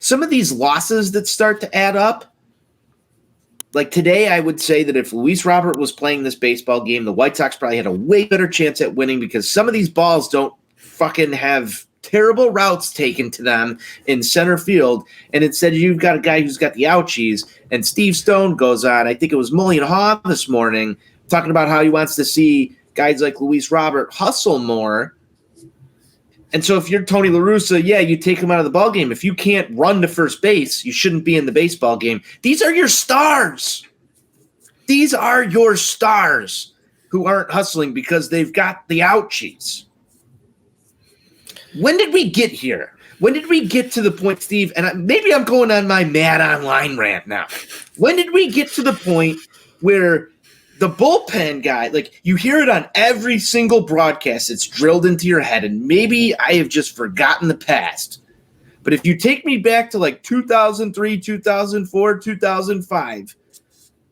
some of these losses that start to add up, like today, I would say that if Luis Robert was playing this baseball game, the White Sox probably had a way better chance at winning because some of these balls don't fucking have terrible routes taken to them in center field. And instead, you've got a guy who's got the ouchies. And Steve Stone goes on, I think it was Mullion Haw this morning, talking about how he wants to see guys like Luis Robert hustle more. And so if you're Tony La Russa, yeah, you take him out of the ballgame. If you can't run to first base, you shouldn't be in the baseball game. These are your stars. These are your stars who aren't hustling because they've got the ouchies. When did we get here? When did we get to the point, Steve, and maybe I'm going on my mad online rant now. When did we get to the point where the bullpen guy, like you hear it on every single broadcast, it's drilled into your head, and maybe I have just forgotten the past. But if you take me back to like 2003, 2004, 2005,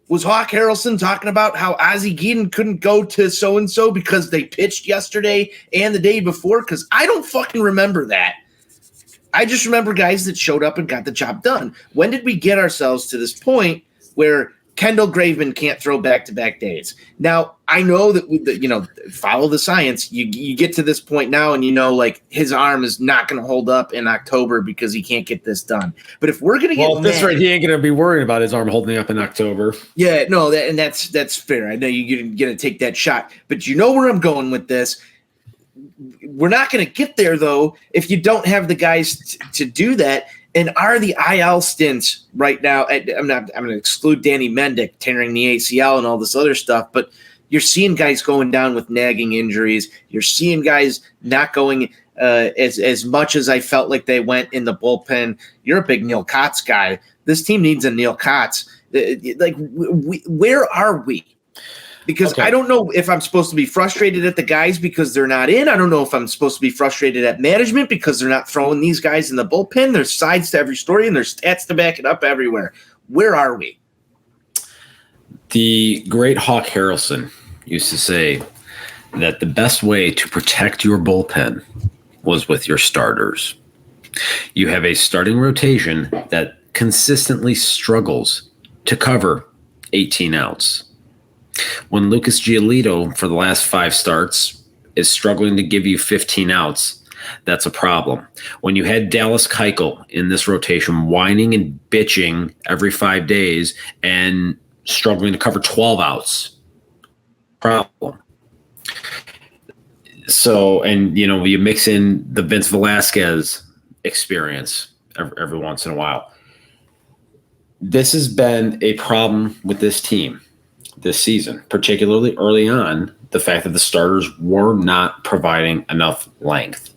was Hawk Harrelson talking about how Ozzie Guillen couldn't go to so-and-so because they pitched yesterday and the day before? Because I don't fucking remember that. I just remember guys that showed up and got the job done. When did we get ourselves to this point where Kendall Graveman can't throw back-to-back days? Now, I know that, follow the science. You get to this point now and like his arm is not going to hold up in October because he can't get this done. But if we're going to get that's right. He ain't going to be worried about his arm holding up in October. Yeah, no, that's fair. I know you're going to take that shot. But you know where I'm going with this. We're not going to get there, though, if you don't have the guys to do that. And are the IL stints right now? I'm going to exclude Danny Mendick tearing the ACL and all this other stuff, but you're seeing guys going down with nagging injuries. You're seeing guys not going as much as I felt like they went in the bullpen. You're a big Neil Kotz guy. This team needs a Neil Kotz. Where are we? Because okay. I don't know if I'm supposed to be frustrated at the guys because they're not in. I don't know if I'm supposed to be frustrated at management because they're not throwing these guys in the bullpen. There's sides to every story and there's stats to back it up everywhere. Where are we? The great Hawk Harrelson used to say that the best way to protect your bullpen was with your starters. You have a starting rotation that consistently struggles to cover 18 outs. When Lucas Giolito, for the last 5 starts, is struggling to give you 15 outs, that's a problem. When you had Dallas Keuchel in this rotation whining and bitching every 5 days and struggling to cover 12 outs, problem. So, and, you mix in the Vince Velasquez experience every once in a while. This has been a problem with this team this season, particularly early on, the fact that the starters were not providing enough length.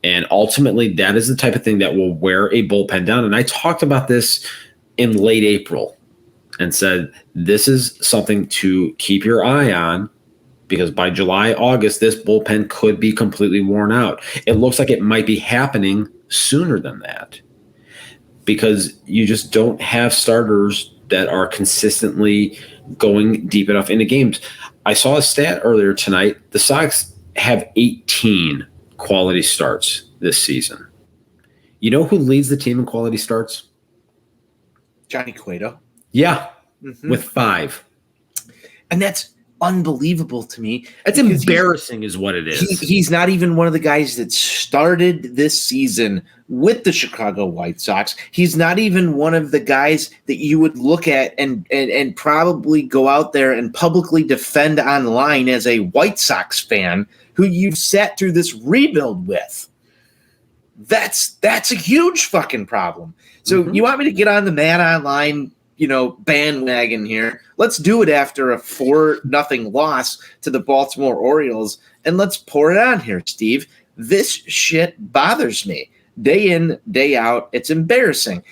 And ultimately, that is the type of thing that will wear a bullpen down. And I talked about this in late April and said, this is something to keep your eye on because by July, August, this bullpen could be completely worn out. It looks like it might be happening sooner than that because you just don't have starters that are consistently going deep enough into games. I saw a stat earlier tonight. The Sox have 18 quality starts this season. You know who leads the team in quality starts? Johnny Cueto. Yeah, with 5. And that's unbelievable to me. That's embarrassing is what it is. He's not even one of the guys that started this season with the Chicago White Sox. He's not even one of the guys that you would look at and probably go out there and publicly defend online as a White Sox fan who you've sat through this rebuild with. That's a huge fucking problem. So you want me to get on the Mad Online bandwagon here? Let's do it after a 4-0 loss to the Baltimore Orioles, and let's pour it on here, Steve. This shit bothers me. Day in, day out. It's embarrassing.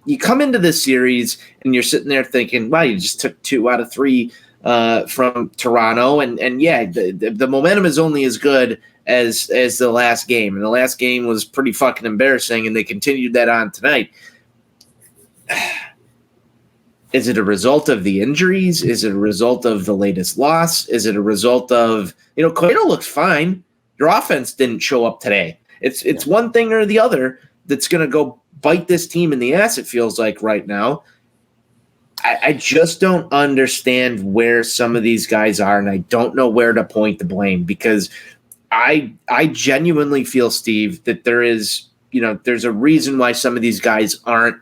You come into this series and you're sitting there thinking, wow, you just took 2 out of 3 from Toronto, and yeah, the momentum is only as good as the last game, and the last game was pretty fucking embarrassing, and they continued that on tonight. Is it a result of the injuries? Is it a result of the latest loss? Is it a result of, Cueto looks fine. Your offense didn't show up today. It's one thing or the other that's going to go bite this team in the ass, it feels like right now. I just don't understand where some of these guys are, and I don't know where to point the blame, because I genuinely feel, Steve, that there's a reason why some of these guys aren't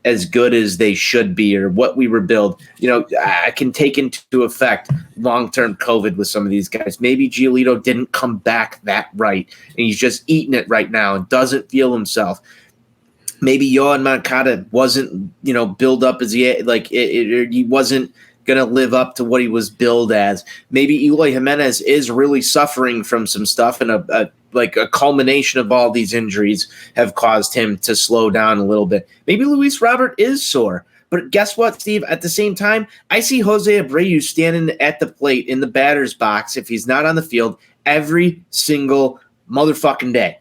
as good as they should be, or what we rebuild. I can take into effect long-term COVID with some of these guys. Maybe Giolito didn't come back that right, and he's just eating it right now and doesn't feel himself. Maybe Yohan Moncada wasn't, build up as he wasn't going to live up to what he was billed as. Maybe Eloy Jimenez is really suffering from some stuff, and a culmination of all these injuries have caused him to slow down a little bit. Maybe Luis Robert is sore. But guess what, Steve? At the same time, I see Jose Abreu standing at the plate in the batter's box, if he's not on the field, every single motherfucking day.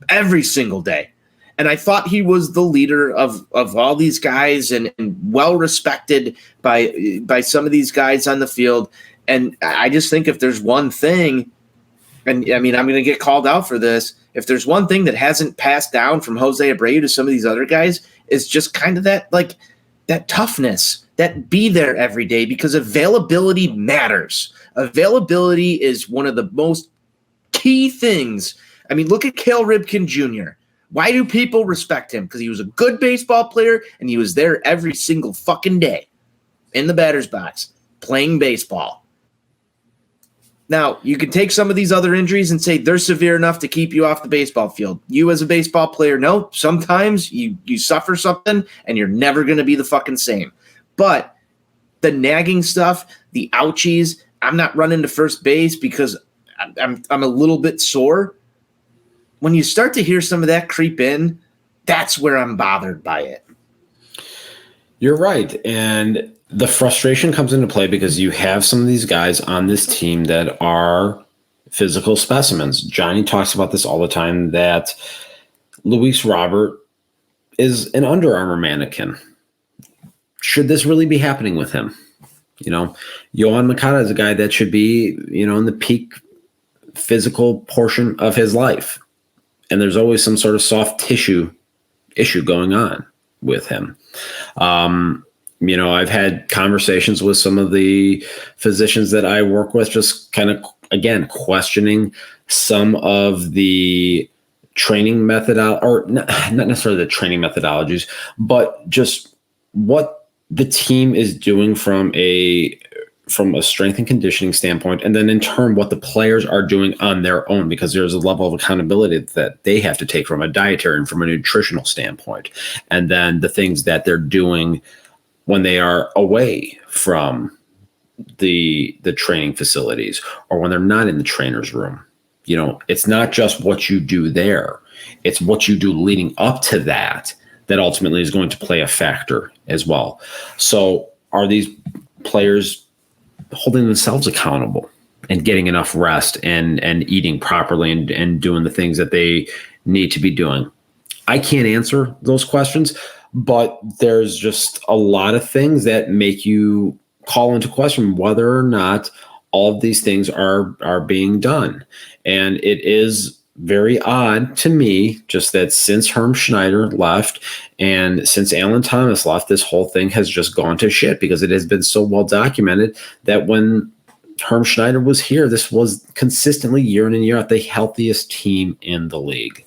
Every single day. And I thought he was the leader of all these guys, and well respected by some of these guys on the field. And I just think if there's one thing, and I mean, I'm going to get called out for this, if there's one thing that hasn't passed down from Jose Abreu to some of these other guys, is just kind of that toughness, that be there every day, because availability matters. Availability is one of the most key things. I mean, look at Cal Ripken Jr. Why do people respect him? Because he was a good baseball player, and he was there every single fucking day in the batter's box playing baseball. Now, you can take some of these other injuries and say they're severe enough to keep you off the baseball field. You as a baseball player, no, sometimes you suffer something and you're never going to be the fucking same. But the nagging stuff, the ouchies, I'm not running to first base because I'm a little bit sore. When you start to hear some of that creep in, that's where I'm bothered by it. You're right. And the frustration comes into play because you have some of these guys on this team that are physical specimens. Johnny talks about this all the time, that Luis Robert is an Under Armour mannequin. Should this really be happening with him? Yohan Moncada is a guy that should be, in the peak physical portion of his life. And there's always some sort of soft tissue issue going on with him. I've had conversations with some of the physicians that I work with, just kind of, again, questioning some of the training method, or not necessarily the training methodologies, but just what the team is doing from a strength and conditioning standpoint, and then in turn what the players are doing on their own, because there's a level of accountability that they have to take from a dietary and from a nutritional standpoint, and then the things that they're doing when they are away from the training facilities, or when they're not in the trainer's room. It's not just what you do there, it's what you do leading up to that ultimately is going to play a factor as well. So are these players holding themselves accountable and getting enough rest and eating properly and doing the things that they need to be doing? I can't answer those questions, but there's just a lot of things that make you call into question whether or not all of these things are being done. And it is very odd to me just that since Herm Schneider left and since Alan Thomas left, this whole thing has just gone to shit, because it has been so well documented that when Herm Schneider was here, this was consistently year in and year out the healthiest team in the league.